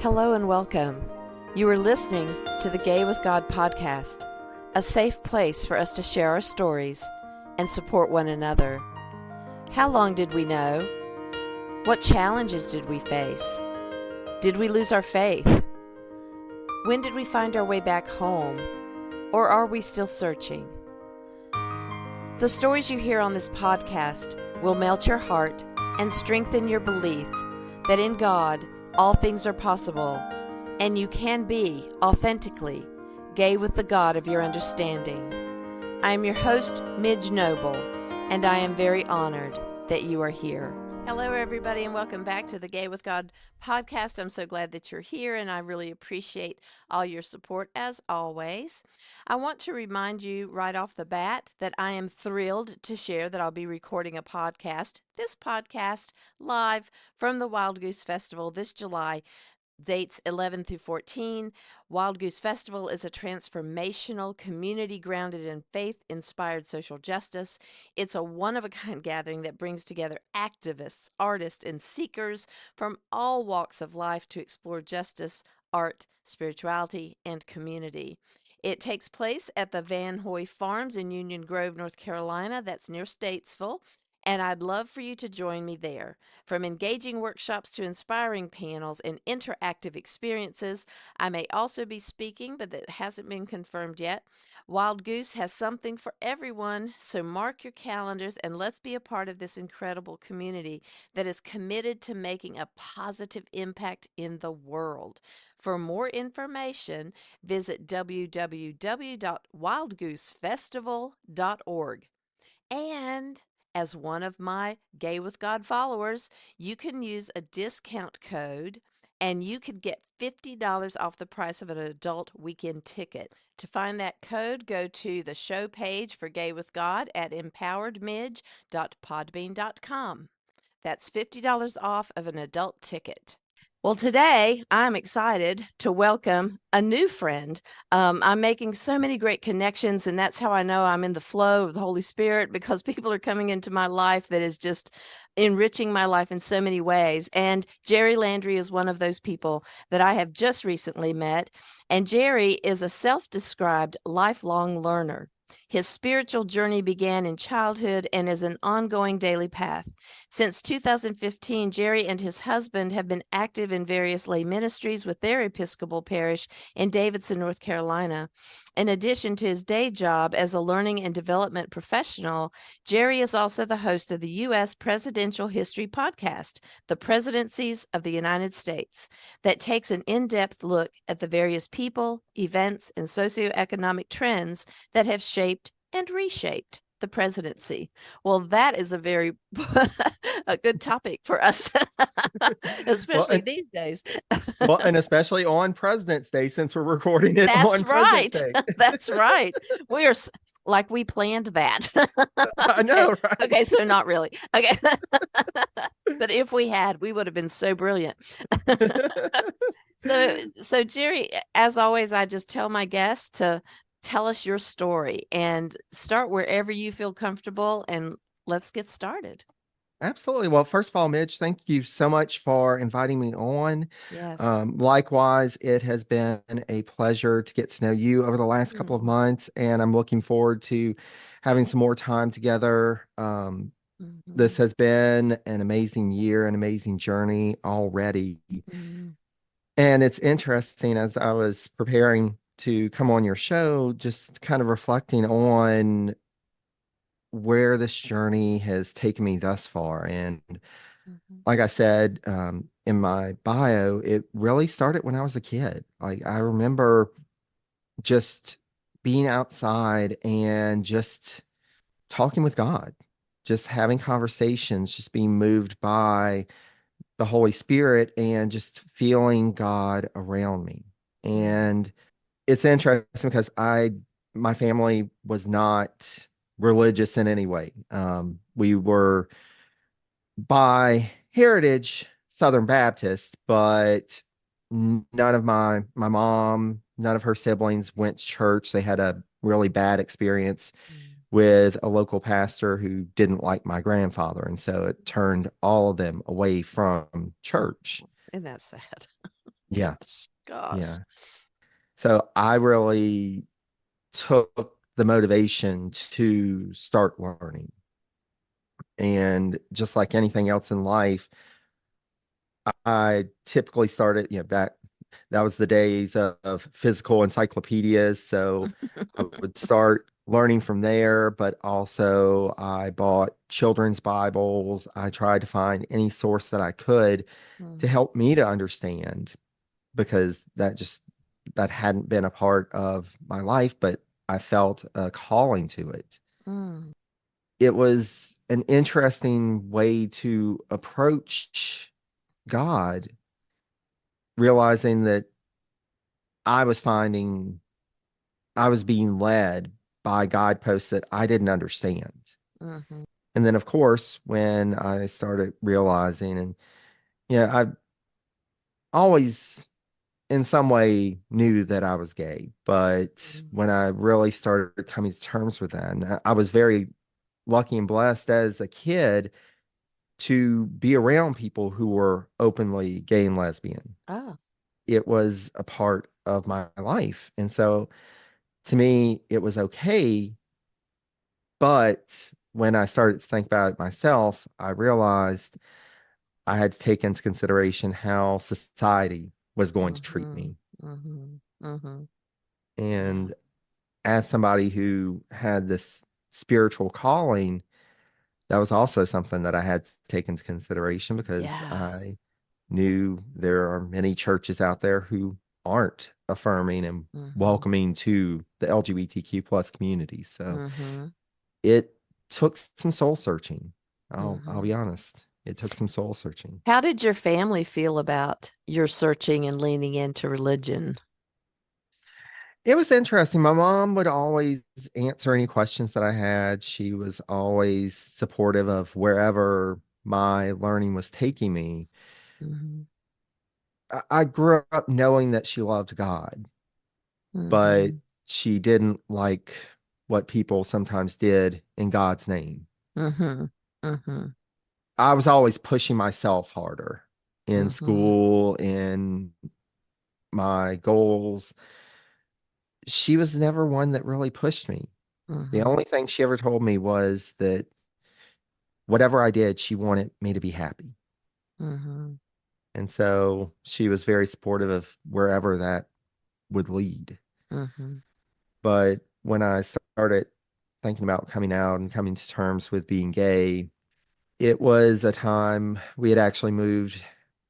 Hello and welcome. You are listening to the Gay with God podcast, a safe place for us to share our stories and support one another. How long did we know? What challenges did we face? Did we lose our faith? When did we find our way back home? Or are we still searching? The stories you hear on this podcast will melt your heart and strengthen your belief that in God, all things are possible, and you can be authentically gay with the God of your understanding. I am your host, Midge Noble, and I am very honored that you are here. Hello, everybody, and welcome back to the Gay with God podcast. I'm so glad that you're here, and I really appreciate all your support as always. I want to remind you right off the bat that I am thrilled to share that I'll be recording a podcast, this podcast, live from the Wild Goose Festival this July. Dates 11 through 14. Wild Goose Festival is a transformational, community-grounded and faith-inspired social justice. It's a one-of-a-kind gathering that brings together activists, artists, and seekers from all walks of life to explore justice, art, spirituality, and community. It takes place at the Van Hoy Farms in Union Grove, North Carolina. That's near Statesville. And I'd love for you to join me there. From engaging workshops to inspiring panels and interactive experiences, I may also be speaking, but that hasn't been confirmed yet. Wild Goose has something for everyone, so mark your calendars and let's be a part of this incredible community that is committed to making a positive impact in the world. For more information, visit www.wildgoosefestival.org. And as one of my Gay with God followers, you can use a discount code and you could get $50 off the price of an adult weekend ticket. To find that code, go to the show page for Gay with God at empoweredmidge.podbean.com. That's $50 off of an adult ticket. Well, today I'm excited to welcome a new friend. I'm making so many great connections, and that's how I know I'm in the flow of the Holy Spirit, because people are coming into my life that is just enriching my life in so many ways. And Jerry Landry is one of those people that I have just recently met. And Jerry is a self-described lifelong learner. His spiritual journey began in childhood and is an ongoing daily path. Since 2015, Jerry and his husband have been active in various lay ministries with their Episcopal parish in Davidson, North Carolina. In addition to his day job as a learning and development professional, Jerry is also the host of the U.S. Presidential History podcast, The Presidencies of the United States, that takes an in-depth look at the various people, events, and socio-economic trends that have shaped and reshaped the presidency. Well, that is a very a good topic for us, especially these days. And especially on President's Day, since we're recording it on President's Day. That's right. We are like we planned that. I know, right? Okay, so not really. Okay. But if we had, we would have been so brilliant. So Jerry, as always, I just tell my guests to tell us your story and start wherever you feel comfortable, and let's get started. Absolutely. Well, first of all, Midge, thank you so much for inviting me on. Yes. Likewise, it has been a pleasure to get to know you over the last couple of months, and I'm looking forward to having some more time together. This has been an amazing year, an amazing journey already. And it's interesting, as I was preparing to come on your show, just kind of reflecting on where this journey has taken me thus far. And like I said, in my bio, it really started when I was a kid. Like, I remember just being outside and just talking with God, just having conversations, just being moved by the Holy Spirit and just feeling God around me. And it's interesting because my family was not religious in any way. We were by heritage Southern Baptist, but none of my mom, none of her siblings went to church. They had a really bad experience with a local pastor who didn't like my grandfather. And so it turned all of them away from church. And that's sad. Yeah. Gosh. Yeah. So I really took the motivation to start learning. And just like anything else in life, I typically started, back, that was the days of physical encyclopedias. So I would start learning from there, but also I bought children's Bibles. I tried to find any source that I could to Mm, help me to understand because that hadn't been a part of my life, but I felt a calling to it. mm, It was an interesting way to approach God, realizing that I was finding I was being led by guideposts that I didn't understand. mhm, And then, of course, when I started realizing, and I always in some way knew that I was gay, but mm. when I really started coming to terms with that, and I was very lucky and blessed as a kid to be around people who were openly gay and lesbian. Oh. It was a part of my life. And so to me, it was okay. But when I started to think about it myself, I realized I had to take into consideration how society was going to treat Mhm, me. mhm, mhm. Yeah. And as somebody who had this spiritual calling, that was also something that I had to take into consideration because Yeah. I knew there are many churches out there who aren't affirming and Mhm, welcoming to the LGBTQ plus community. So mhm, it took some soul searching. I'll be mhm. honest. It took some soul searching. How did your family feel about your searching and leaning into religion? It was interesting. My mom would always answer any questions that I had. She was always supportive of wherever my learning was taking me. Mhm, I grew up knowing that she loved God, but mhm, she didn't like what people sometimes did in God's name. mhm, mhm, I was always pushing myself harder in mhm, school, in my goals. She was never one that really pushed me. The mhm, only thing she ever told me was that whatever I did, she wanted me to be happy. mhm, And so she was very supportive of wherever that would lead. mhm, But when I started thinking about coming out and coming to terms with being gay, it was a time we had actually moved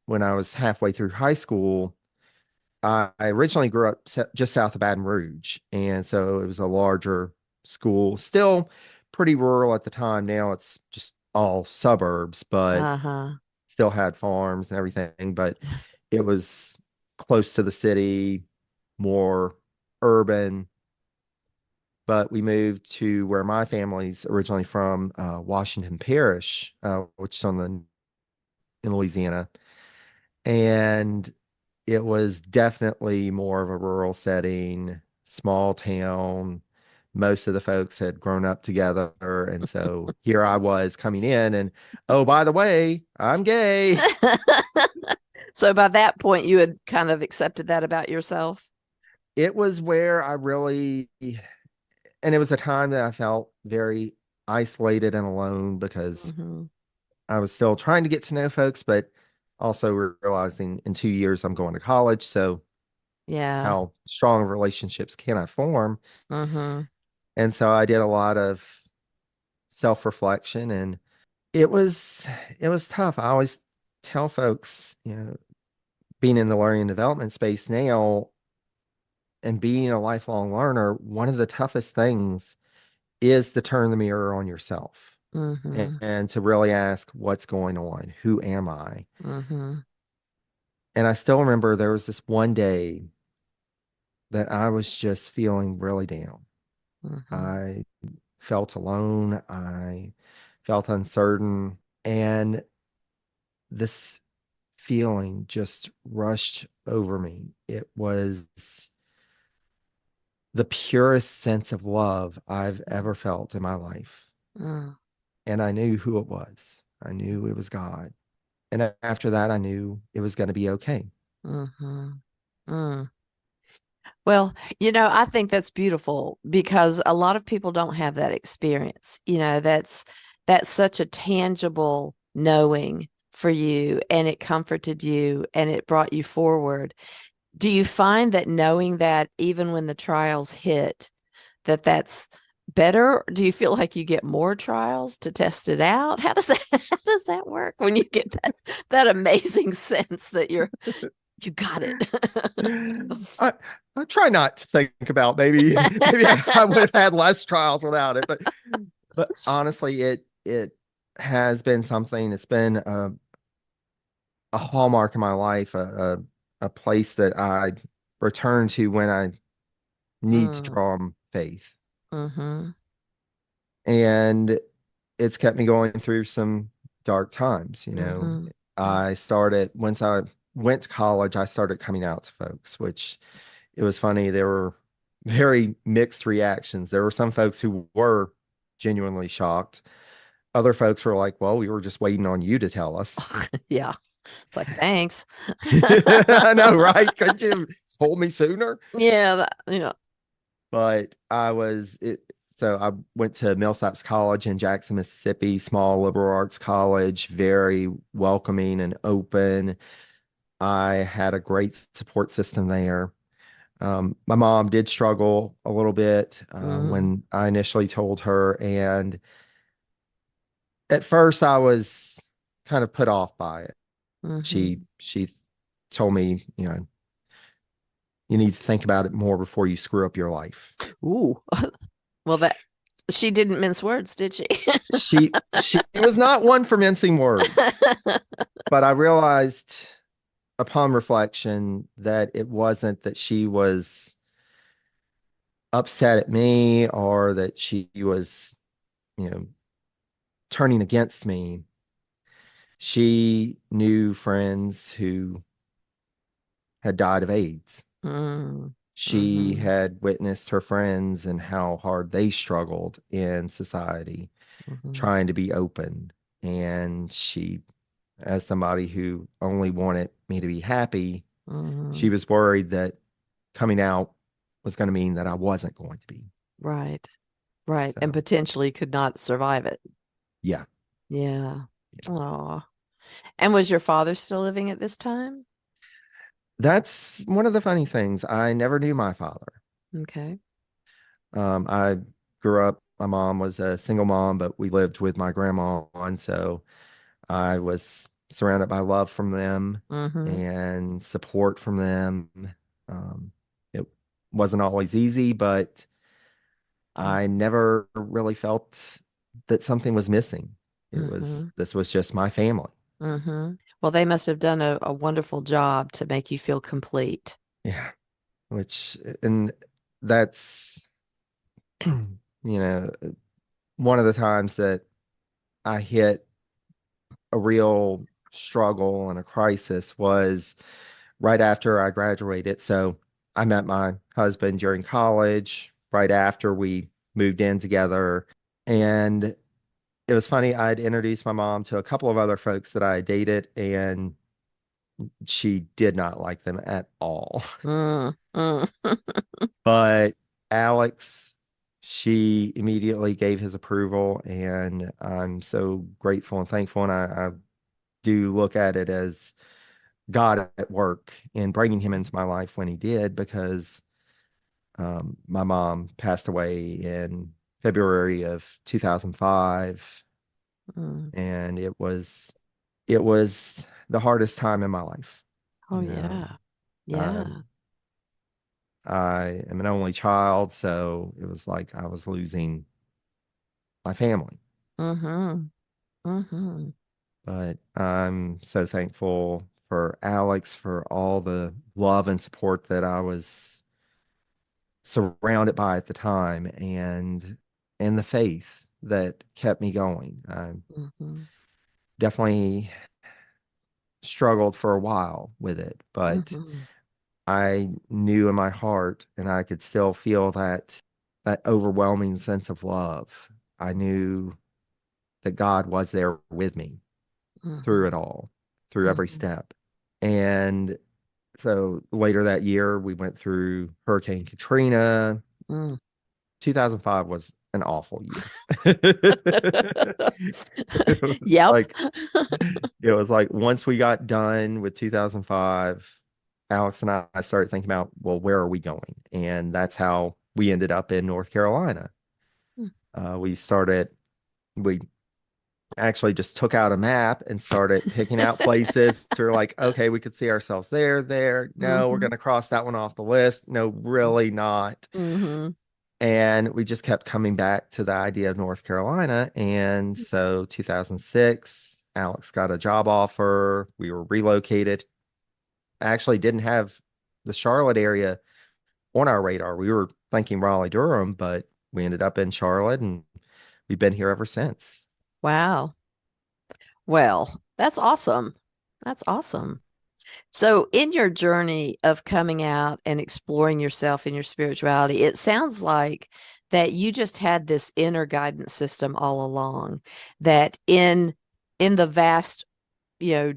when I was halfway through high school. I originally grew up just south of Baton Rouge, and so it was a larger school, still pretty rural at the time. Now it's just all suburbs, but uh-huh, still had farms and everything. But it was close to the city, more urban. But we moved to where my family's originally from, Washington Parish, which is in Louisiana, and it was definitely more of a rural setting, small town. Most of the folks had grown up together, and so here I was coming in, and oh, by the way, I'm gay. So by that point, you had kind of accepted that about yourself? It was where I really, and it was a time that I felt very isolated and alone because Mhm. I was still trying to get to know folks, but also realizing in 2 years I'm going to college. So Yeah. how strong of relationships can I form? Mhm. And so I did a lot of self-reflection, and it was it was tough. I always tell folks, being in the learning and development space now and being a lifelong learner, one of the toughest things is to turn the mirror on yourself Mhm. and to really ask what's going on? Who am I? Mhm. And I still remember there was this one day that I was just feeling really down. Mhm. I felt alone. I felt uncertain. And this feeling just rushed over me. It was the purest sense of love I've ever felt in my life. Mm. And I knew who it was. I knew it was God. And after that, I knew it was going to be okay. Mm-hmm. Mm. Well, I think that's beautiful because a lot of people don't have that experience. That's such a tangible knowing for you, and it comforted you and it brought you forward. Do you find that knowing that even when the trials hit, that's better? Do you feel like you get more trials to test it out? How does that how does that work when you get that amazing sense that you got it? I I try not to think about maybe I would have had less trials without it, but honestly, it has been something. It's been a hallmark in my life, a place that I return to when I need to Mm, draw on faith, mm-hmm, and it's kept me going through some dark times. mm-hmm, I started once I went to college, I started coming out to folks, which it was funny. There were very mixed reactions. There were some folks who were genuinely shocked. Other folks were like, well, we were just waiting on you to tell us. yeah. It's like, thanks. I know, right? Could you told me sooner? Yeah, yeah. But so I went to Millsaps College in Jackson, Mississippi, small liberal arts college, very welcoming and open. I had a great support system there. My mom did struggle a little bit Mm, when I initially told her, and at first I was kind of put off by it. mm-hmm. She told me, you need to think about it more before you screw up your life. Ooh. Well, that she didn't mince words, did she? She was not one for mincing words, but I realized upon reflection that it wasn't that she was upset at me or that she was, you know, turning against me. She knew friends who had died of AIDS. Mm, She mm-hmm, had witnessed her friends and how hard they struggled in society, mm-hmm, trying to be open. And she, as somebody who only wanted me to be happy, she mm-hmm. was worried that coming out was going to mean that I wasn't going to be. Right, right. And So, potentially could not survive it. yeah, Yeah. yeah. Oh. And was your father still living at this time? That's one of the funny things. I never knew my father. Okay. I grew up, my mom was a single mom, but we lived with my grandma, and so I was surrounded by love from them Mm-hmm. and support from them. It wasn't always easy, but I never really felt that something was missing. Mm-hmm. This was just my family. Mm-hmm. Well, they must have done a wonderful job to make you feel complete. Yeah, and that's, one of the times that I hit a real struggle and a crisis was right after I graduated. So I met my husband during college, right after we moved in together. And it was funny, I'd introduced my mom to a couple of other folks that I dated, and she did not like them at all. Mm, mm. But Alex, she immediately gave his approval, and I'm so grateful and thankful. And I do look at it as God at work in bringing him into my life when he did, because my mom passed away in February of 2005, Mm. and it was the hardest time in my life. Oh, You know, yeah. I Yeah. I am an only child, so it was like I was losing my family. Mm-hmm. Mm-hmm. But I'm so thankful for Alex for all the love and support that I was surrounded by at the time, and the faith that kept me going. I Mm-hmm. definitely struggled for a while with it, but Mm-hmm. I knew in my heart, and I could still feel that overwhelming sense of love. I knew that God was there with me through Mm-hmm. it all, through every Mm-hmm. step. And So later that year, we went through Hurricane Katrina. Mm. 2005 was an awful year. It was Yep. like it was like once we got done with 2005, Alex and I started thinking about, well, where are we going? And that's how we ended up in North Carolina. Mm. We actually just took out a map and started picking out places. We're like, okay, we could see ourselves there, there. No, we're going Mhm. to cross that one off the list. No, really not. Mhm. And we just kept coming back to the idea of North Carolina. And so 2006, Alex got a job offer. We were relocated. Actually didn't have the Charlotte area on our radar. We were thinking Raleigh, Durham, but we ended up in Charlotte and we've been here ever since. Wow. Well, that's awesome. That's awesome. So, in your journey of coming out and exploring yourself in your spirituality, it sounds like that you just had this inner guidance system all along, that in the vast,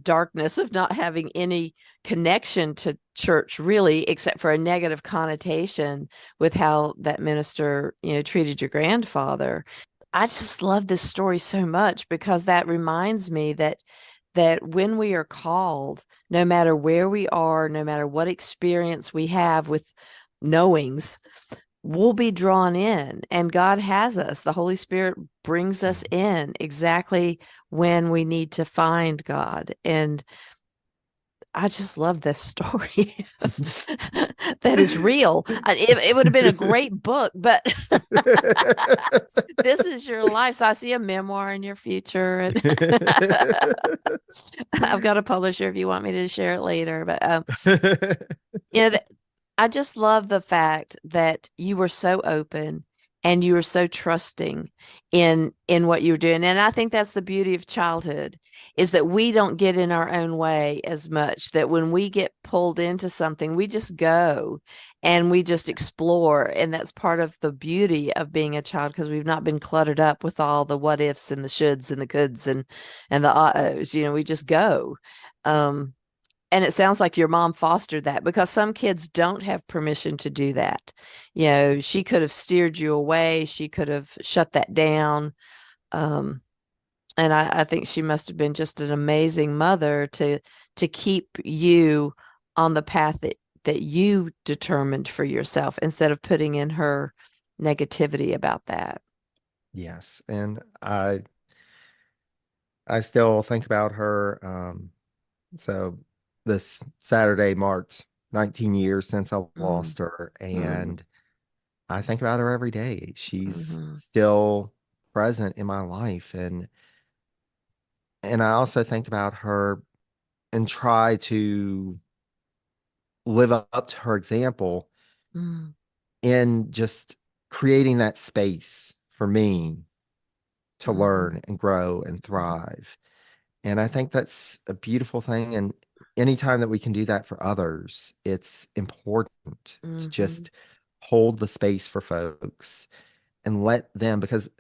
darkness of not having any connection to church really, except for a negative connotation with how that minister, treated your grandfather. I just love this story so much because that reminds me that when we are called, no matter where we are, no matter what experience we have with knowings, we'll be drawn in, and God has us. The Holy Spirit brings us in exactly when we need to find God. And I just love this story. That is real. It would have been a great book, but this is your life. So I see a memoir in your future, and I've got a publisher if you want me to share it later. But you know, I just love the fact that you were so open and you were so trusting in what you were doing. And I think that's the beauty of childhood, is that we don't get in our own way as much, that when we get pulled into something, we just go and we just explore. And that's part of the beauty of being a child, because we've not been cluttered up with all the what ifs and the shoulds and the coulds and the uh-ohs. We just go. Um, and it sounds like your mom fostered that, because some kids don't have permission to do that. She could have steered you away. She could have shut that down. Um, and I think she must have been just an amazing mother to keep you on the path that you determined for yourself, instead of putting in her negativity about that. Yes, and I still think about her. So this Saturday marks 19 years since I Mm, lost her, mm, and I think about her every day. She's mhm, still present in my life, and I also think about her and try to live up to her example mm, in just creating that space for me to mhm, learn and grow and mhm, thrive. And I think that's a beautiful thing. And anytime that we can do that for others, it's important to mhm, just hold the space for folks and let them, because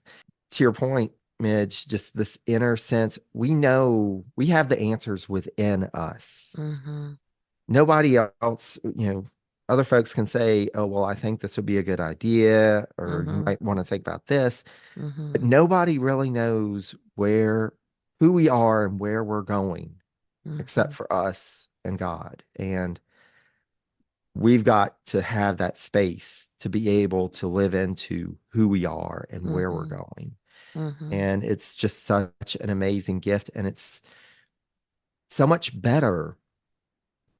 to your point, Midge, just this inner sense, we know we have the answers within us. mhm, Nobody else, other folks can say, oh, well, I think this would be a good idea, or you mhm, might want to think about this. But mhm, nobody really knows who we are and where we're going except mhm, for us and God. And we've got to have that space to be able to live into who we are and where we're mhm, going. mhm, And it's just such an amazing gift. And it's so much better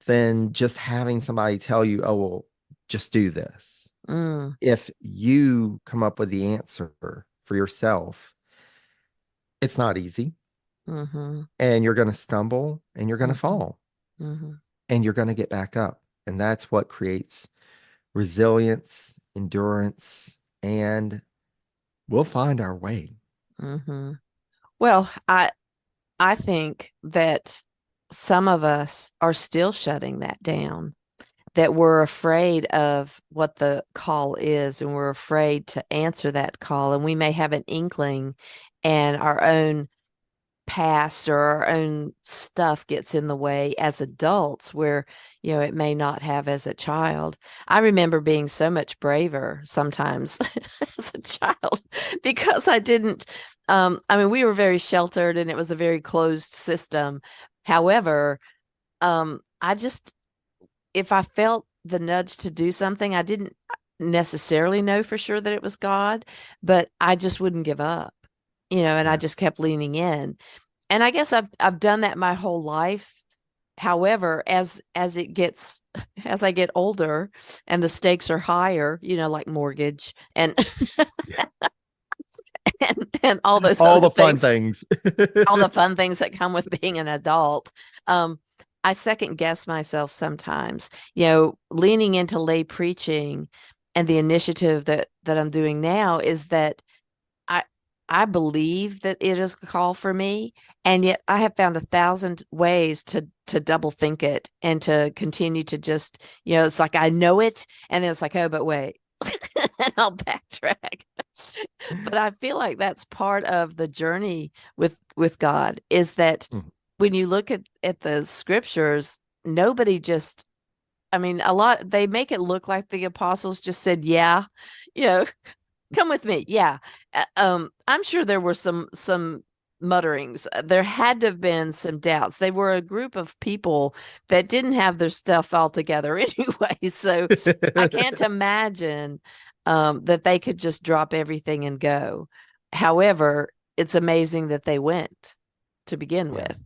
than just having somebody tell you, oh, well, just do this. mm, If you come up with the answer for yourself, it's not easy, mhm, and you're going to stumble and you're going to mhm, fall mhm, and you're going to get back up. And that's what creates resilience, endurance, and we'll find our way. mhm. Well, I think that some of us are still shutting that down, that we're afraid of what the call is, and we're afraid to answer that call. And we may have an inkling and our own past or our own stuff gets in the way as adults where, it may not have as a child. I remember being so much braver sometimes as a child because I didn't, I mean, we were very sheltered and it was a very closed system. However, I just, if I felt the nudge to do something, I didn't necessarily know for sure that it was God, but I just wouldn't give up, and I Yeah. just kept leaning in. And I guess I've done that my whole life. However, as it gets as I get older and the stakes are higher, like mortgage and and all those All other the fun things, things. all the fun things that come with being an adult. I second guess myself sometimes, leaning into lay preaching and the initiative that I'm doing now is that I I believe that it is a call for me, and yet I have found 1,000 ways to double think it and to continue to just, it's like I know it, and then it's like, oh, but wait, and I'll backtrack. But I feel like that's part of the journey with God is that Mhm. when you look at the scriptures, nobody just, I mean, a lot, they make it look like the apostles just said, yeah, you know, come with me. Yeah. I'm sure there were some mutterings. There had to have been some doubts. They were a group of people that didn't have their stuff all together anyway. So I can't imagine that they could just drop everything and go. However, it's amazing that they went to begin Yeah. with.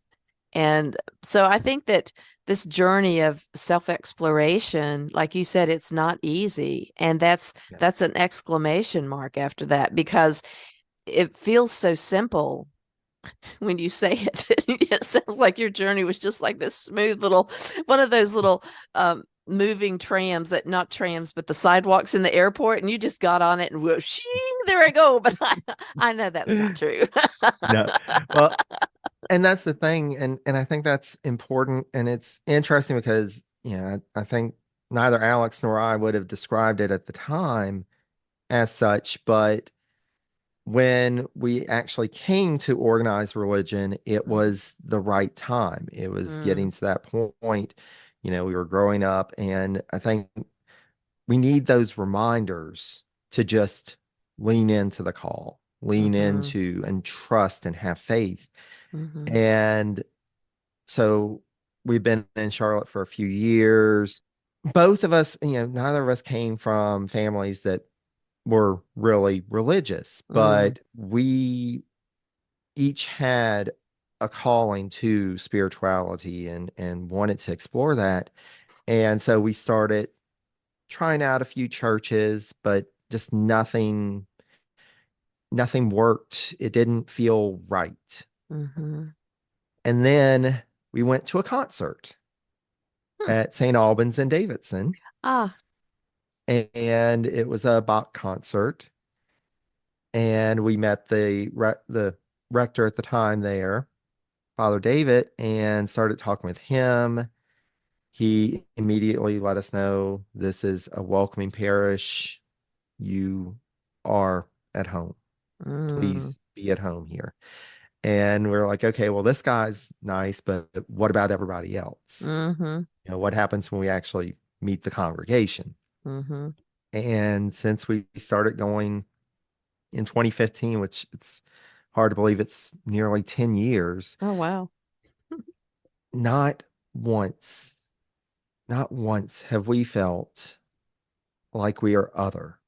And so I think that this journey of self-exploration, like you said, it's not easy. And Yeah. that's an exclamation mark after that because it feels so simple when you say it. It sounds like your journey was just like this smooth little one of those little moving trams, that not trams, but the sidewalks in the airport, and you just got on it and whoosh, there I go. But I know that's not true. No. Well, and that's the thing, and I think that's important, and it's interesting because, I think neither Alex nor I would have described it at the time as such, but when we actually came to organized religion, it Mm, was the right time. It was mm, getting to that point. We were growing up, and I think we need those reminders to just lean into the call, lean mhm, into and trust and have faith. mhm, And so we've been in Charlotte for a few years. Both of us, neither of us came from families that were really religious, mm, but we each had a calling to spirituality and wanted to explore that. And so we started trying out a few churches, but just nothing worked. It didn't feel right. mhm. And then we went to a concert Hmm. at St. Albans in Davidson, Ah, and it was a Bach concert. And we met the rector at the time there, Father David, and started talking with him. He immediately let us know this is a welcoming parish. You are at home. mm, Please be at home here. And we're like, okay, well, this guy's nice, but what about everybody else? mhm, What happens when we actually meet the congregation? mhm. And since we started going in 2015, which it's hard to believe it's nearly 10 years, Oh, wow. not once, not once have we felt like we are other,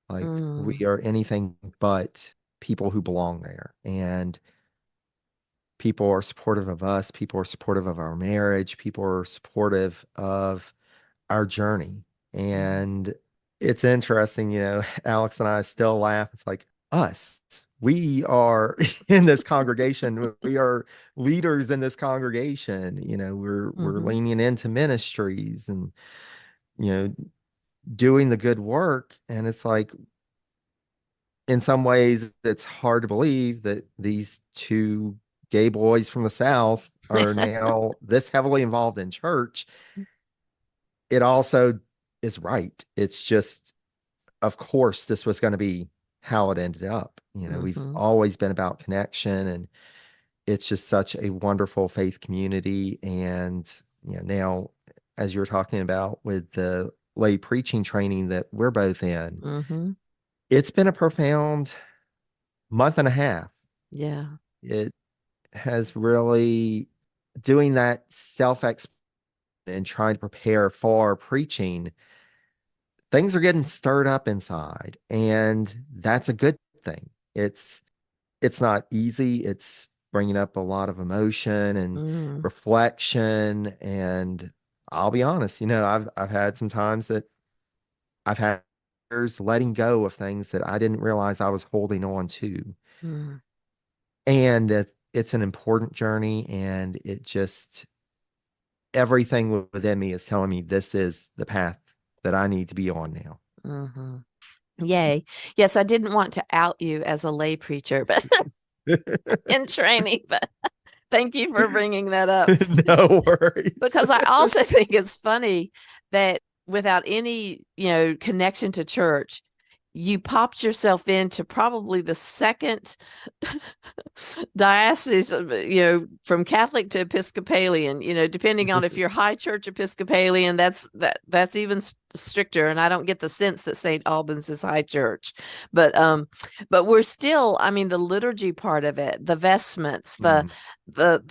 like we Mm, are anything but people who belong there. And people are supportive of us, people are supportive of our marriage, people are supportive of our journey. mm. And it's interesting, Alex and I still laugh. It's like us. We are in this congregation. We are leaders in this congregation. We're Mhm, leaning into ministries and you know doing the good work. And it's like in some ways it's hard to believe that these two gay boys from the South are now this heavily involved in church. It also is right. It's just, of course, this was going to be how it ended up. We've mhm, always been about connection, it's just such a wonderful faith community. And now, as you're talking about with the lay preaching training that we're both in, Mm-hmm. it's been a profound month and a half. Yeah. It has really doing that self and trying to prepare for preaching. Things are getting stirred up inside, and that's a good thing. It's not easy. It's bringing up a lot of emotion and Mm. reflection. And I'll be honest, I've had some times that I've had years letting go of things that I didn't realize I was holding on to. Mm. And it's an important journey, and it just everything within me is telling me this is the path that I need to be on now. Mm-hmm. Yay. Yes, I didn't want to out you as a lay preacher, but in training, but thank you for bringing that up. No worries. Because I also think it's funny that without any, connection to church, you popped yourself into probably the second diocese, from Catholic to Episcopalian, depending on if you're high church Episcopalian, that's even stricter. And I don't get the sense that St. Albans is high church, but we're still, I mean, the liturgy part of it, the vestments, the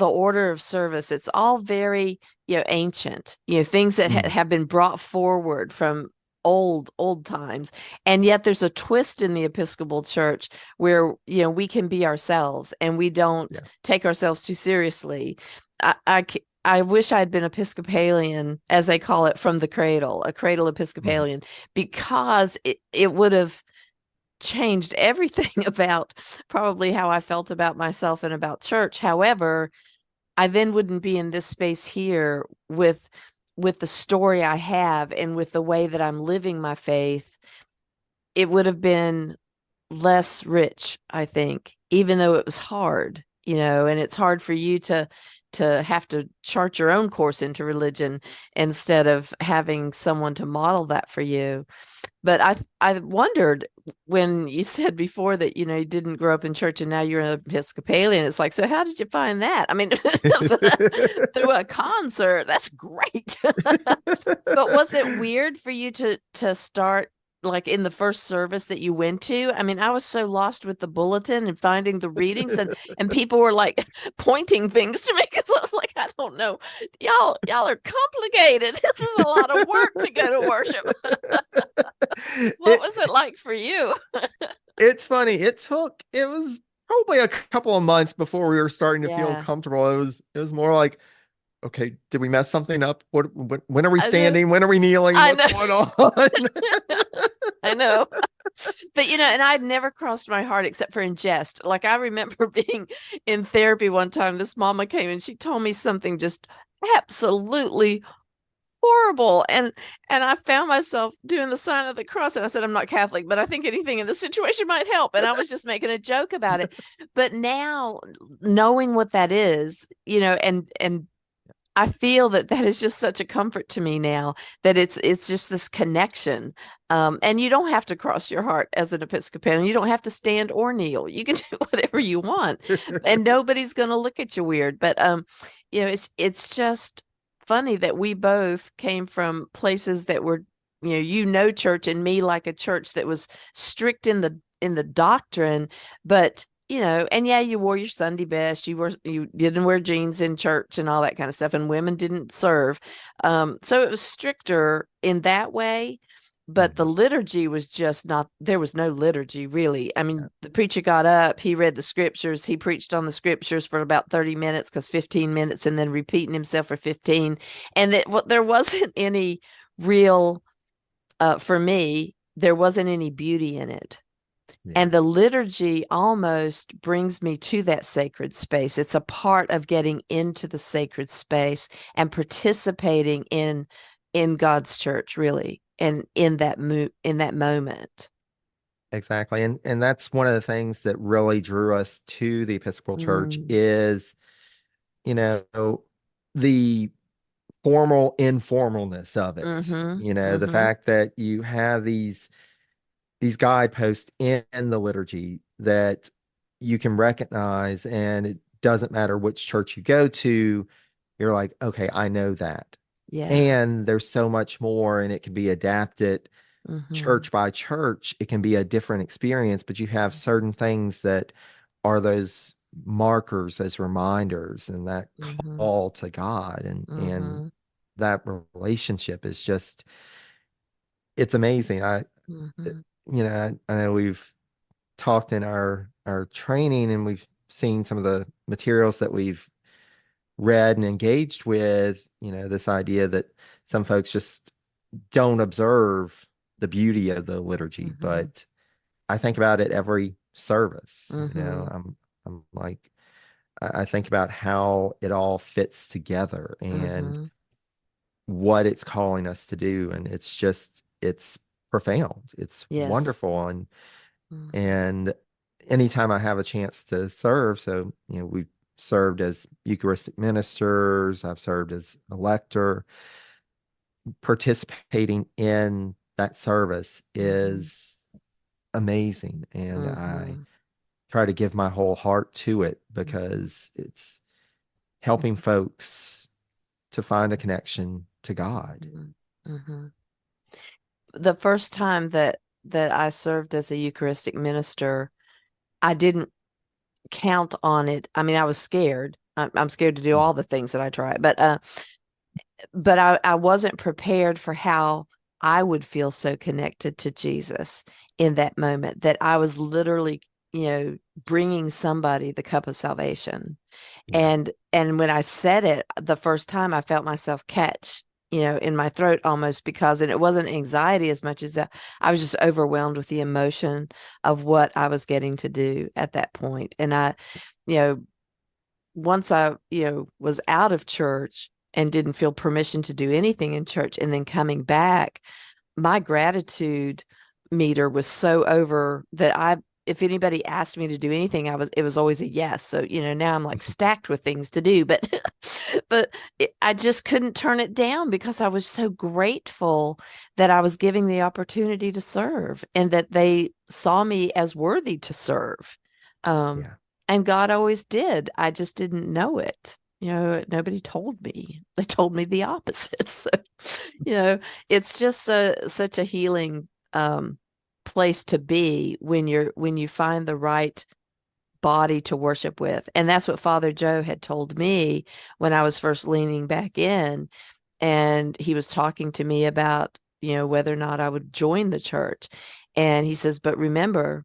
order of service, it's all very, ancient, things that have been brought forward from old times. And yet there's a twist in the Episcopal Church where we can be ourselves and we don't take ourselves too seriously. I wish I'd been Episcopalian, as they call it, from the cradle, a cradle Episcopalian, because it would have changed everything about probably how I felt about myself and about church. However, I then wouldn't be in this space here with the story I have and with the way that I'm living my faith. It would have been less rich, I think, even though it was hard, and it's hard for you to have to chart your own course into religion instead of having someone to model that for you. But I wondered when you said before that, you didn't grow up in church and now you're an Episcopalian. It's like, so how did you find that? I mean, through a concert, that's great. But was it weird for you to start like in the first service that you went to? I mean, I was so lost with the bulletin and finding the readings, and people were like pointing things to me because I was like, I don't know. Y'all are complicated. This is a lot of work to go to worship. What was it like for you? It's funny. It was probably a couple of months before we were starting to feel comfortable. It was more like, okay, did we mess something up? When are we standing? When are we kneeling? What's going on? I know. But, and I'd never crossed my heart except for in jest. Like I remember being in therapy one time, this mama came and she told me something just absolutely horrible. And I found myself doing the sign of the cross. And I said, I'm not Catholic, but I think anything in this situation might help. And I was just making a joke about it. But now knowing what that is, and I feel that is just such a comfort to me now, that it's just this connection. And you don't have to cross your heart as an Episcopalian. You don't have to stand or kneel. You can do whatever you want, and nobody's going to look at you weird. But it's just funny that we both came from places that were, church, and me like a church that was strict in the doctrine, but and you wore your Sunday best. You didn't wear jeans in church and all that kind of stuff, and women didn't serve. So it was stricter in that way, but the liturgy was just not, there was no liturgy really. I mean, the preacher got up, he read the scriptures, he preached on the scriptures for about 30 minutes, because 15 minutes, and then repeating himself for 15. And there wasn't any real, for me, there wasn't any beauty in it. And the liturgy almost brings me to that sacred space. It's a part of getting into the sacred space and participating in God's church, really, and in that moment. Exactly. And that's one of the things that really drew us to the Episcopal Church is, the formal informalness of it. The fact that you have these guideposts in the liturgy that you can recognize, and it doesn't matter which church you go to, you're like, okay, I know that. Yeah. And there's so much more, and it can be adapted Mm-hmm. church by church. It can be a different experience, but you have certain things that are those markers, as reminders, and that Mm-hmm. call to God, and Mm-hmm. that relationship is just, it's amazing. Mm-hmm. I know we've talked in our training, and we've seen some of the materials that we've read and engaged with, this idea that some folks just don't observe the beauty of the liturgy. Mm-hmm. But I think about it every service. Mm-hmm. I'm like, I think about how it all fits together and Mm-hmm. what it's calling us to do. And it's profound. It's Yes. wonderful. And Mm-hmm. and anytime I have a chance to serve, so we've served as Eucharistic ministers, I've served as a lector. Participating in that service Mm-hmm. is amazing, and I Mm-hmm. try to give my whole heart to it Mm-hmm. because it's helping folks to find a connection to God. Mm-hmm. Mm-hmm. The first time that I served as a Eucharistic minister, I didn't count on it. I mean, I was scared. I'm scared to do all the things that I try, but I wasn't prepared for how I would feel so connected to Jesus in that moment that I was literally, bringing somebody the cup of salvation. Yeah, And when I said it the first time, I felt myself catch, in my throat almost, because, and it wasn't anxiety as much as I was just overwhelmed with the emotion of what I was getting to do at that point. And you know, once I, was out of church and didn't feel permission to do anything in church, and then coming back, my gratitude meter was so over that if anybody asked me to do anything, it was always a yes. So, now I'm like stacked with things to do, but, I just couldn't turn it down because I was so grateful that I was giving the opportunity to serve and that they saw me as worthy to serve. Um, yeah, and God always did. I just didn't know it. Nobody told me. They told me the opposite. So, you know, it's just such a healing place to be when you find the right body to worship with. And that's what Father Joe had told me when I was first leaning back in, and he was talking to me about, whether or not I would join the church. And he says, but remember,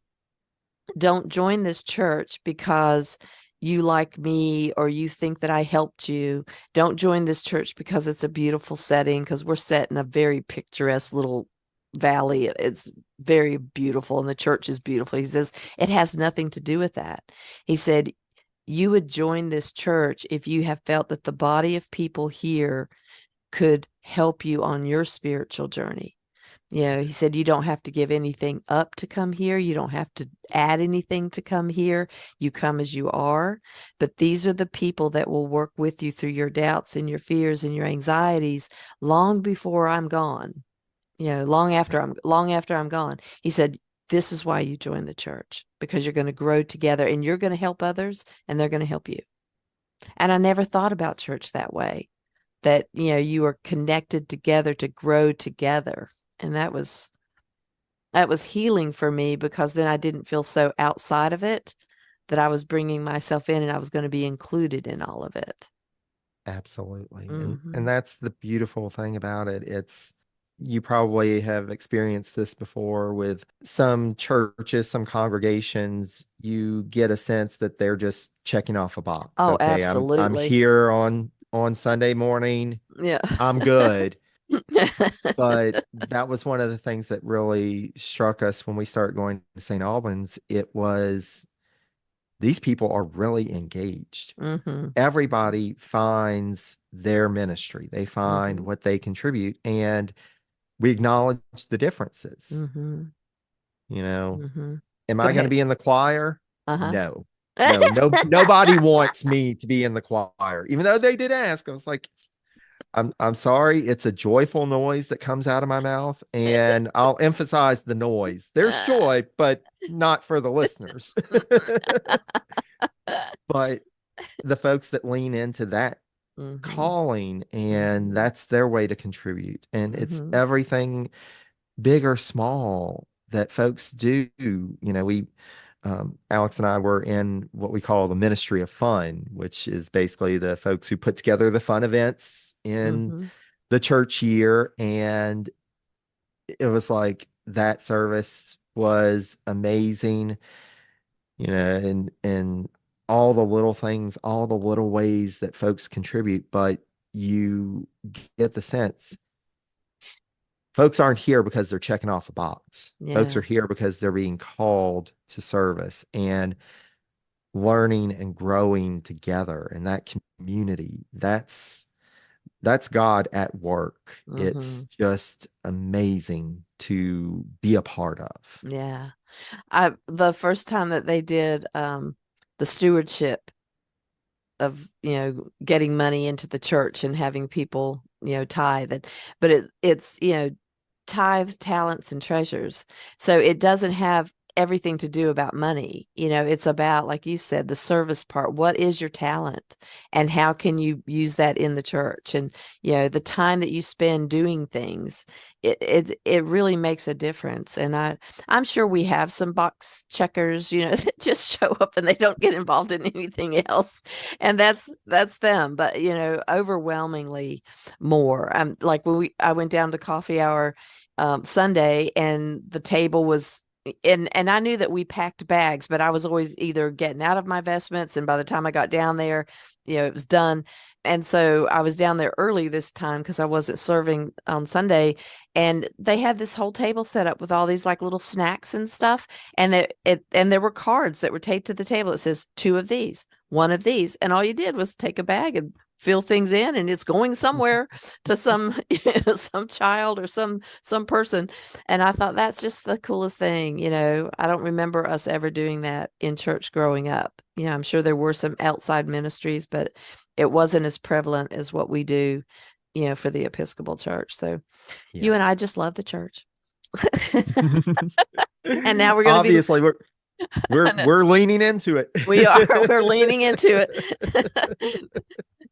don't join this church because you like me or you think that I helped you. Don't join this church because it's a beautiful setting, because we're set in a very picturesque little valley. It's very beautiful and the church is beautiful. He says it has nothing to do with that. He said, you would join this church if you have felt that the body of people here could help you on your spiritual journey. He said you don't have to give anything up to come here. You don't have to add anything to come here. You come as you are. But these are the people that will work with you through your doubts and your fears and your anxieties long before I'm gone. Long after I'm gone. He said, this is why you join the church, because you're going to grow together and you're going to help others and they're going to help you. And I never thought about church that way, that, you are connected together to grow together. And that was healing for me, because then I didn't feel so outside of it, that I was bringing myself in and I was going to be included in all of it. absolutely. And Mm-hmm. that's the beautiful thing about it. You probably have experienced this before with some churches, some congregations. You get a sense that they're just checking off a box. Oh, Okay, I'm absolutely. here on Sunday morning. Yeah. I'm good. But that was one of the things that really struck us when we started going to St. Albans. It was, these people are really engaged. Mm-hmm. Everybody finds their ministry, they find Mm-hmm. what they contribute, and we acknowledge the differences. Mm-hmm. You know, Mm-hmm. am Go I going to ahead. be in the choir? Uh-huh. No, no, nobody wants me to be in the choir, even though they did ask. I was like, I'm sorry, it's a joyful noise that comes out of my mouth, and I'll emphasize the noise. There's joy, but not for the listeners. But the folks that lean into that Mm-hmm. calling, and Mm-hmm. that's their way to contribute. And it's Mm-hmm. everything, big or small, that folks do. We Alex and I were in what we call the Ministry of Fun, which is basically the folks who put together the fun events in Mm-hmm. the church year. And it was like that service was amazing, and all the little things, all the little ways that folks contribute, but you get the sense folks aren't here because they're checking off a box. Folks are Yeah. here because they're being called to service and learning and growing together in that community. That's God at work. Mm-hmm. It's just amazing to be a part of. Yeah. The first time that they did the stewardship of, getting money into the church and having people, tithe, but it's, tithe, talents, and treasures. So it doesn't have everything to do about money. It's about, like you said, the service part. What is your talent and how can you use that in the church? And, the time that you spend doing things, it really makes a difference. And I'm sure we have some box checkers, that just show up and they don't get involved in anything else. And that's them. But, overwhelmingly more. Like when I went down to coffee hour Sunday, and the table was, and I knew that we packed bags, but I was always either getting out of my vestments, and by the time I got down there, it was done. And so I was down there early this time because I wasn't serving on Sunday, and they had this whole table set up with all these like little snacks and stuff, and there were cards that were taped to the table. It says 2 of these, 1 of these, and all you did was take a bag and fill things in, and it's going somewhere to some some child or some person. And I thought that's just the coolest thing. I don't remember us ever doing that in church growing up. I'm sure there were some outside ministries, but it wasn't as prevalent as what we do, for the Episcopal Church. So you Yeah. and I just love the church. And now we're going to be, Obviously, we're leaning into it. we are, we're leaning into it.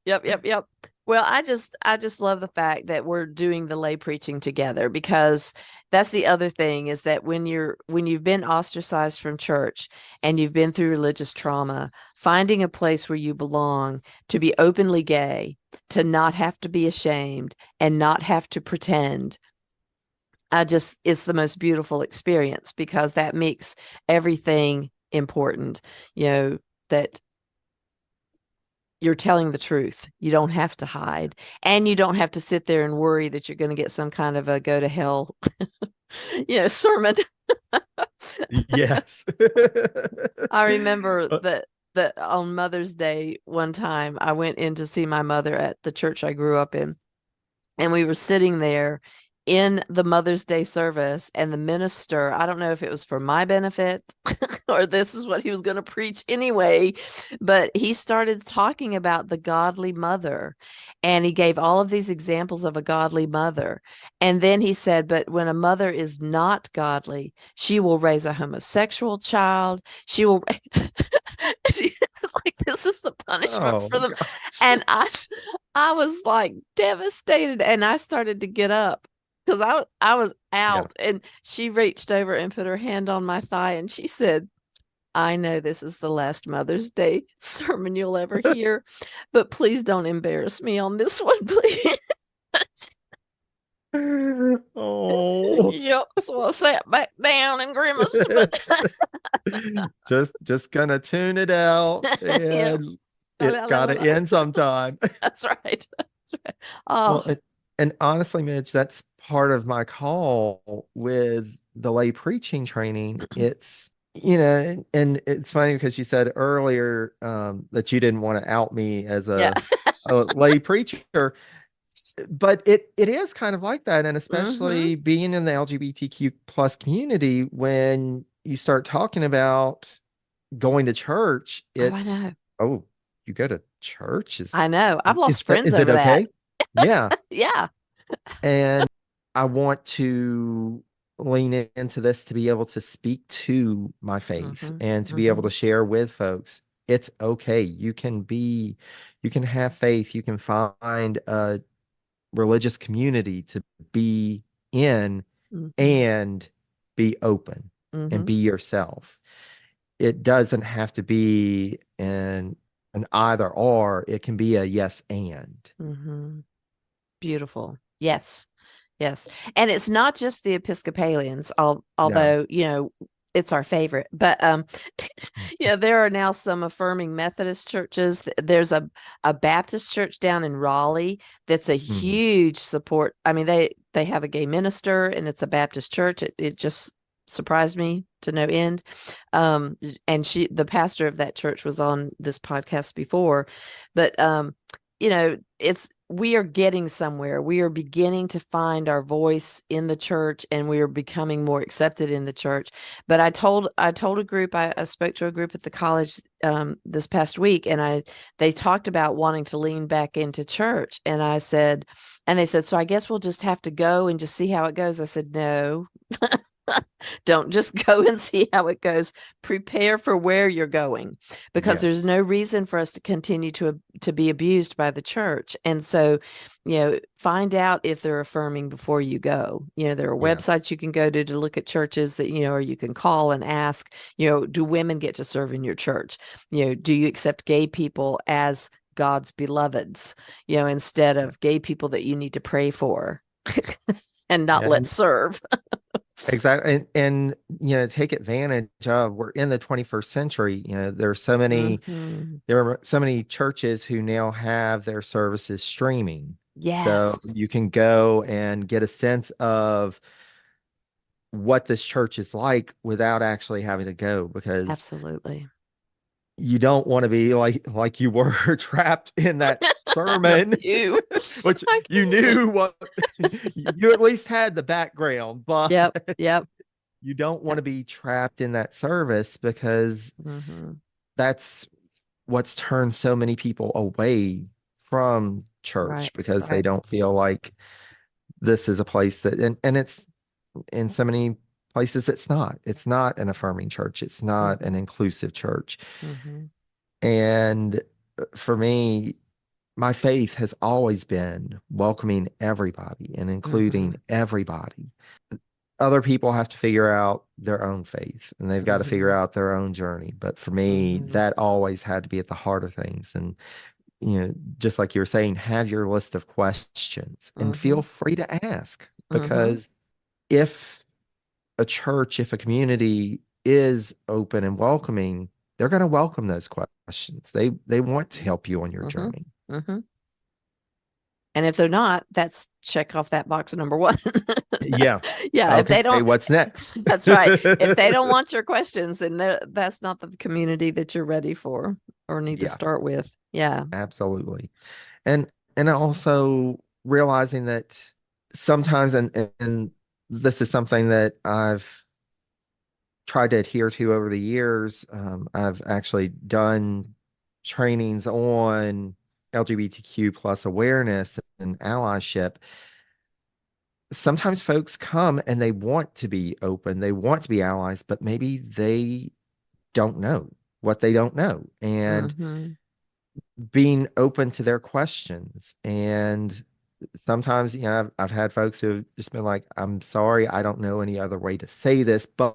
Yep, yep, yep. Well, I just love the fact that we're doing the lay preaching together, because that's the other thing, is that when you've been ostracized from church and you've been through religious trauma, finding a place where you belong, to be openly gay, to not have to be ashamed and not have to pretend. It's the most beautiful experience, because that makes everything important, that you're telling the truth. You don't have to hide, and you don't have to sit there and worry that you're going to get some kind of a go to hell, sermon. Yes. I remember that on Mother's Day, one time I went in to see my mother at the church I grew up in, and we were sitting there in the Mother's Day service, and the minister, I don't know if it was for my benefit or this is what he was going to preach anyway, but he started talking about the godly mother, and he gave all of these examples of a godly mother. And then he said, but when a mother is not godly, she will raise a homosexual child. She will like, this is the punishment Oh for them. gosh. And I was like devastated, and I started to get up because I was Yeah. out, and she reached over and put her hand on my thigh, and she said, I know this is the last Mother's Day sermon you'll ever hear, but please don't embarrass me on this one, please. Oh. Yep. So I sat back down and grimaced, but Just gonna tune it out, yeah. and it's gotta That's end sometime. right. That's right. Well, Oh. and honestly, Midge, that's part of my call with the lay preaching training. It's, and it's funny because you said earlier that you didn't want to out me as Yeah. a lay preacher, but it is kind of like that. And Mm-hmm. especially being in the LGBTQ plus community, when you start talking about going to church, Oh, I it's, know. oh, you go to church? I know. I've lost friends Is it over that. okay? Yeah. Yeah. And I want to lean into this to be able to speak to my faith Mm-hmm. and to be able Mm-hmm. to share with folks. it's okay. You can have faith. You can find a religious community to be in Mm-hmm. and be open and Mm-hmm. be yourself. It doesn't have to be an either or. It can be a yes and. Mm-hmm. Beautiful. Yes. Yes. And it's not just the Episcopalians, No. although, it's our favorite. But there are now some affirming Methodist churches. There's a Baptist church down in Raleigh that's a Mhm. huge support. I mean, they have a gay minister and it's a Baptist church. It just surprised me to no end. And the pastor of that church was on this podcast before. But we are getting somewhere. We are beginning to find our voice in the church, and we are becoming more accepted in the church. But I told a group, I spoke to a group at the college this past week, and they talked about wanting to lean back into church, and they said, so I guess we'll just have to go and just see how it goes. I said, no. Don't just go and see how it goes. Prepare for where you're going, because there's Yes. no reason for us to continue to be abused by the church. And so, find out if they're affirming before you go. There are Yeah. websites you can go to look at churches that, or you can call and ask, do women get to serve in your church? Do you accept gay people as God's beloveds, instead of gay people that you need to pray for and not Yeah. let serve? Exactly. Take advantage of, we're in the 21st century. Mm-hmm. There are so many churches who now have their services streaming. So Yes, you can go and get a sense of what this church is like without actually having to go, because absolutely. you don't want to be like you were trapped in that The sermon, pew. which I you can't. knew what you at least had the background, but Yep, yep. you don't want Yep. to be trapped in that service, because Mm-hmm. that's what's turned so many people away from Right, church, because they right. don't feel like this is a place that, and it's in so many places it's not an affirming church, it's not an Mm-hmm. inclusive church. Mm-hmm. And for me, my faith has always been welcoming everybody and Mm-hmm. including everybody. Other people have to figure out their own faith, and they've got to figure Mm-hmm. out their own journey. But for me, Mm-hmm. that always had to be at the heart of things. And, just like you were saying, have your list of questions and Mm-hmm. feel free to ask, Mm-hmm. because if if a community is open and welcoming, they're going to welcome those questions. They want to help you on your Mm-hmm. journey. Mm-hmm. And if they're not, that's check off that box number one. Yeah. Yeah, if they Okay, don't, what's next? that's right. If they don't want your questions, then that's not the community that you're ready for or need to Yeah, start with. Yeah. absolutely. And also realizing that sometimes, and this is something that I've tried to adhere to over the years. I've actually done trainings on LGBTQ plus awareness and allyship. Sometimes folks come and they want to be open, they want to be allies, but maybe they don't know what they don't know. And Mm-hmm. being open to their questions. And sometimes, I've had folks who have just been like, I'm sorry, I don't know any other way to say this, and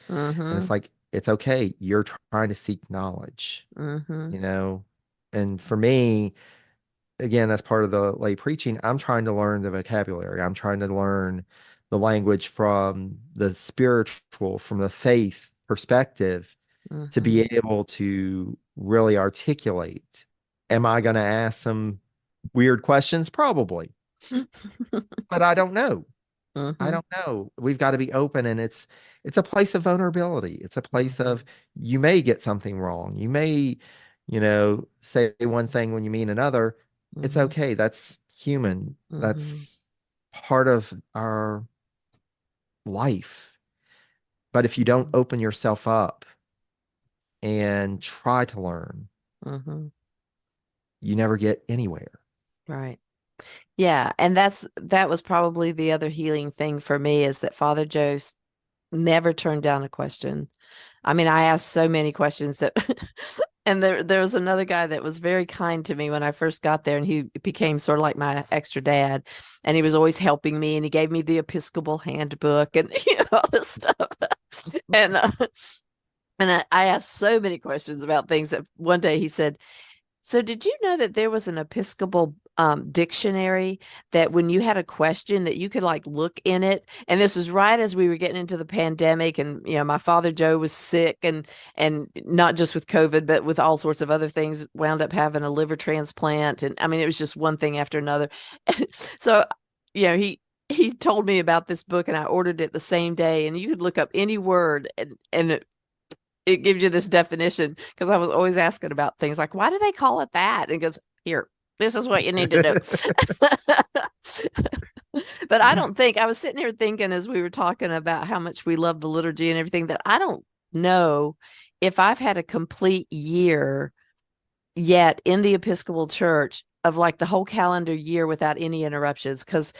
Mm-hmm. it's like, it's okay. You're trying to seek knowledge, Mm-hmm. you know? And for me, again, that's part of the lay preaching. I'm trying to learn the vocabulary. I'm trying to learn the language from the spiritual, from the faith perspective, to be Mm-hmm. able to really articulate. Am I going to ask some weird questions? Probably, but I don't know. I Mm-hmm. don't know. We've got to be open, and it's a place of vulnerability. It's a place Mm-hmm. of, you may get something wrong. You may, say one thing when you mean another. It's Mm-hmm. okay. That's human. Mm-hmm. That's part of our life. But if you don't open yourself up and try to learn, Mm-hmm. you never get anywhere. Right. Yeah, and that was probably the other healing thing for me, is that Father Joe never turned down a question. I mean, I asked so many questions that, and there was another guy that was very kind to me when I first got there, and he became sort of like my extra dad, and he was always helping me, and he gave me the Episcopal handbook and all this stuff, and I asked so many questions about things that one day he said, so did you know that there was an Episcopal dictionary that when you had a question that you could like look in it? And this was right as we were getting into the pandemic, and my father Joe was sick, and not just with COVID, but with all sorts of other things, wound up having a liver transplant. And I mean, it was just one thing after another. So, he told me about this book, and I ordered it the same day, and you could look up any word, and it gives you this definition, because I was always asking about things like, why do they call it that? And it goes, here, this is what you need to do. But I don't think, I was sitting here thinking as we were talking about how much we love the liturgy and everything, that I don't know if I've had a complete year yet in the Episcopal Church of like the whole calendar year without any interruptions. Because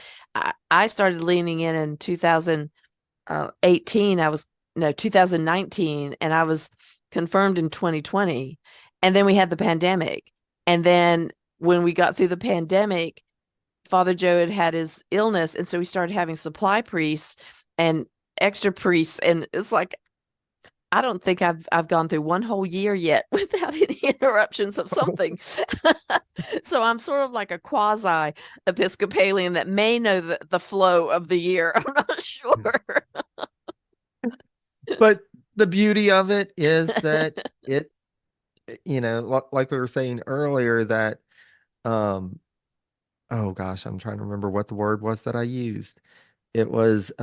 I started leaning in 2018. 2019, and I was confirmed in 2020. And then we had the pandemic. And then when we got through the pandemic, Father Joe had his illness. And so we started having supply priests and extra priests. And it's like, I don't think I've gone through one whole year yet without any interruptions of something. So I'm sort of like a quasi Episcopalian that may know the flow of the year. I'm not sure. But the beauty of it is that it, like we were saying earlier, that, oh gosh, I'm trying to remember what the word was that I used. It was,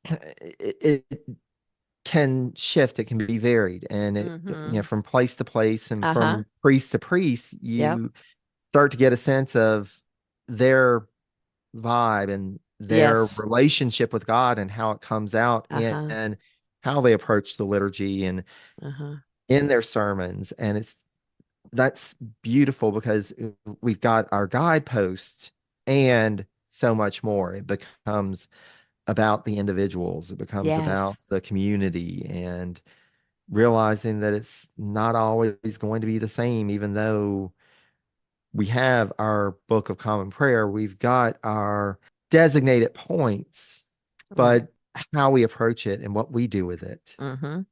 it can shift, it can be varied, and from place to place and from priest to priest, you start to get a sense of their vibe and their Yes. relationship with God and how it comes out and how they approach the liturgy and in their sermons. And that's beautiful, because we've got our guideposts and so much more. It becomes about the individuals. It becomes about Yes. the community, and realizing that it's not always going to be the same, even though we have our Book of Common Prayer, we've got our designated points, but how we approach it and what we do with it,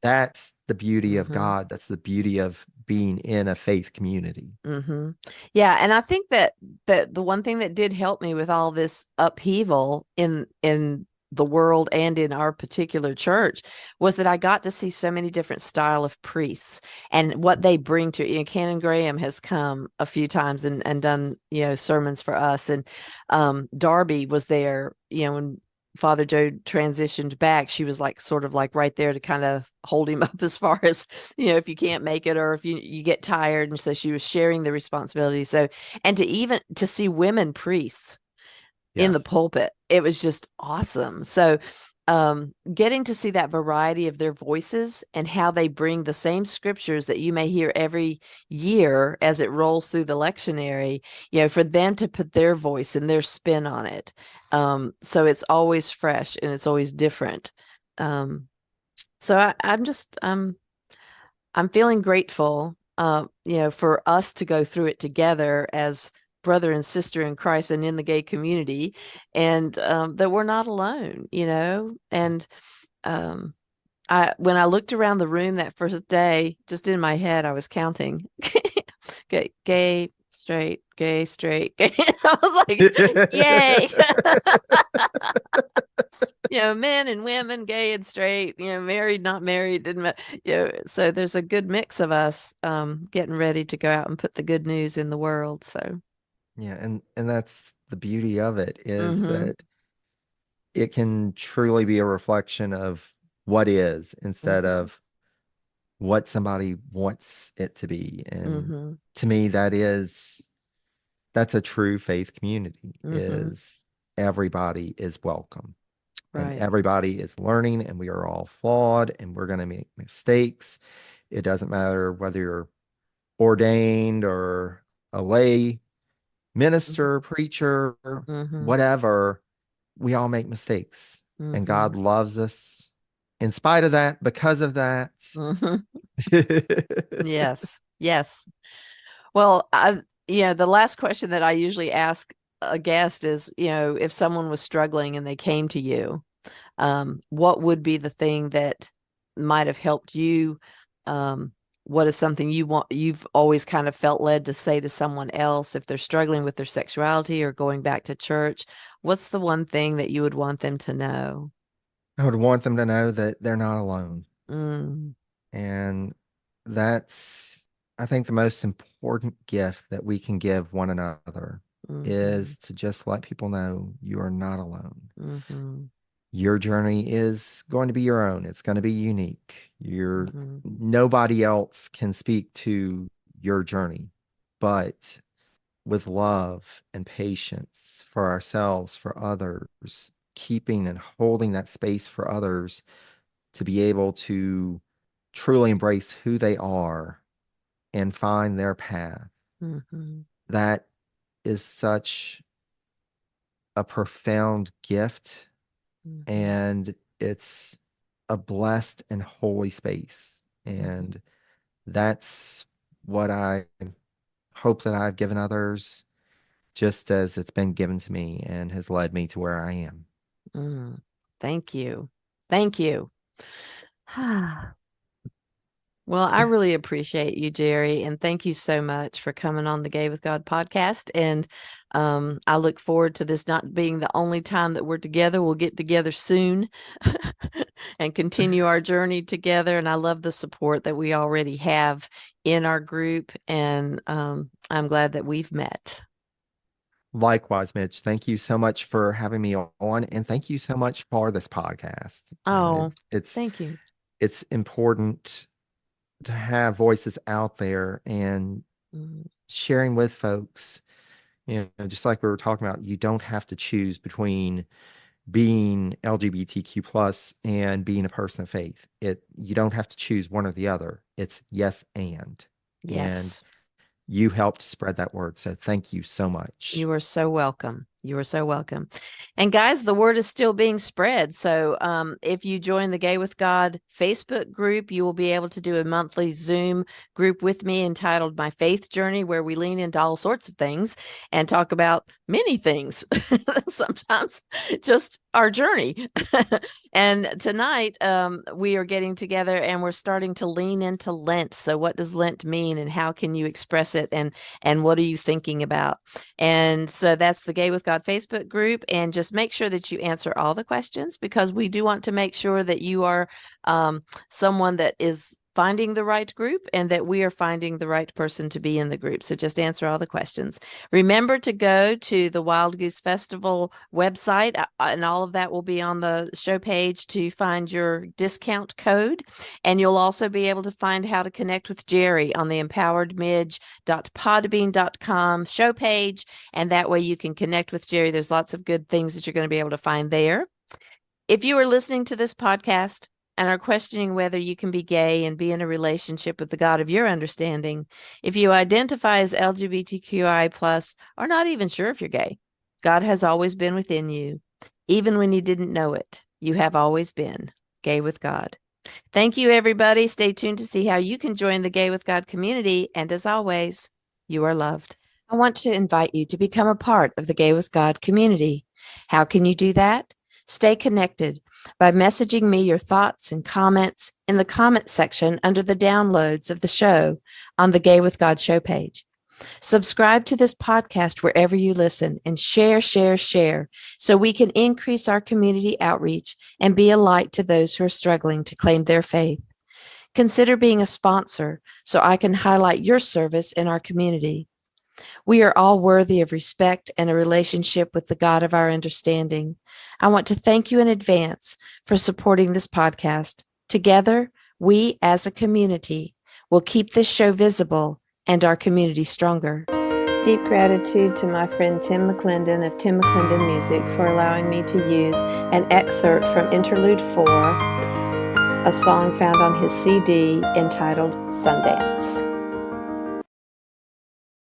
that's the beauty of God. That's the beauty of being in a faith community. Yeah, and I think that the one thing that did help me with all this upheaval in the world and in our particular church was that I got to see so many different style of priests and what they bring to it. Canon Graham has come a few times and done sermons for us, and Darby was there when Father Joe transitioned back. She was like sort of like right there to kind of hold him up as far as if you can't make it, or if you get tired, and so she was sharing the responsibility. So, and to see women priests in the pulpit, it was just awesome. So getting to see that variety of their voices and how they bring the same scriptures that you may hear every year as it rolls through the lectionary, for them to put their voice and their spin on it. So it's always fresh and it's always different. So I'm feeling grateful, for us to go through it together as brother and sister in Christ and in the gay community, and that we're not alone, and when I looked around the room that first day, just in my head, I was counting gay, straight, gay, straight, gay. I was like, yay. Men and women, gay and straight, married, not married, didn't so there's a good mix of us getting ready to go out and put the good news in the world. So yeah, and that's the beauty of it, is that it can truly be a reflection of what is, instead of what somebody wants it to be. And to me, that's a true faith community, is everybody is welcome. And right. everybody is learning, and we are all flawed, and we're going to make mistakes. It doesn't matter whether you're ordained or a lay minister, preacher, whatever. We all make mistakes, and God loves us in spite of that, because of that. Yes. Yes. Well, the last question that I usually ask a guest is, if someone was struggling and they came to you, what would be the thing that might have helped you? What is something you've always kind of felt led to say to someone else if they're struggling with their sexuality or going back to church? What's the one thing that you would want them to know? I would want them to know that they're not alone. Mm, And that's, I think, the most important gift that we can give one another mhm, is to just let people know you are not alone. mhm, Your journey is going to be your own. It's going to be unique. mhm, Nobody else can speak to your journey, but with love and patience for ourselves, for others, keeping and holding that space for others to be able to truly embrace who they are and find their path. mhm, That is such a profound gift, mhm, and it's a blessed and holy space. mhm, And that's what I hope that I've given others, just as it's been given to me and has led me to where I am. mm. Thank you. Thank you. Well, I really appreciate you, Jerry, and thank you so much for coming on the Gay with God podcast. And I look forward to this not being the only time that we're together. We'll get together soon and continue our journey together. And I love the support that we already have in our group. And I'm glad that we've met. Likewise, Mitch, thank you so much for having me on, and thank you so much for this podcast. Oh, It's thank you. it's important to have voices out there and Mm, sharing with folks. Just like we were talking about, you don't have to choose between being LGBTQ plus and being a person of faith. You don't have to choose one or the other. It's yes and yes. you helped spread that word. So thank you so much. You are so welcome. You are so welcome. And guys, the word is still being spread. So if you join the Gay with God Facebook group, you will be able to do a monthly Zoom group with me entitled My Faith Journey, where we lean into all sorts of things and talk about many things, sometimes just our journey. And tonight we are getting together and we're starting to lean into Lent. So what does Lent mean and how can you express it? And what are you thinking about? And so that's the Gay with God Facebook group. And just make sure that you answer all the questions because we do want to make sure that you are someone that is finding the right group and that we are finding the right person to be in the group. So just answer all the questions. Remember to go to the Wild Goose Festival website, and all of that will be on the show page to find your discount code. And you'll also be able to find how to connect with Jerry on the empoweredmidge.podbean.com show page. And that way you can connect with Jerry. There's lots of good things that you're going to be able to find there. If you are listening to this podcast and are questioning whether you can be gay and be in a relationship with the God of your understanding, if you identify as LGBTQI plus, or not even sure if you're gay, God has always been within you. Even when you didn't know it, you have always been gay with God. Thank you, everybody. Stay tuned to see how you can join the Gay with God community. And as always, you are loved. I want to invite you to become a part of the Gay with God community. How can you do that? Stay connected by messaging me your thoughts and comments in the comment section under the downloads of the show on the Gay with God show page. Subscribe to this podcast wherever you listen and share so we can increase our community outreach and be a light to those who are struggling to claim their faith. Consider being a sponsor so I can highlight your service in our community. We are all worthy of respect and a relationship with the God of our understanding. I want to thank you in advance for supporting this podcast. Together, we as a community will keep this show visible and our community stronger. Deep gratitude to my friend Tim McClendon of Tim McClendon Music for allowing me to use an excerpt from Interlude 4, a song found on his CD entitled Sundance.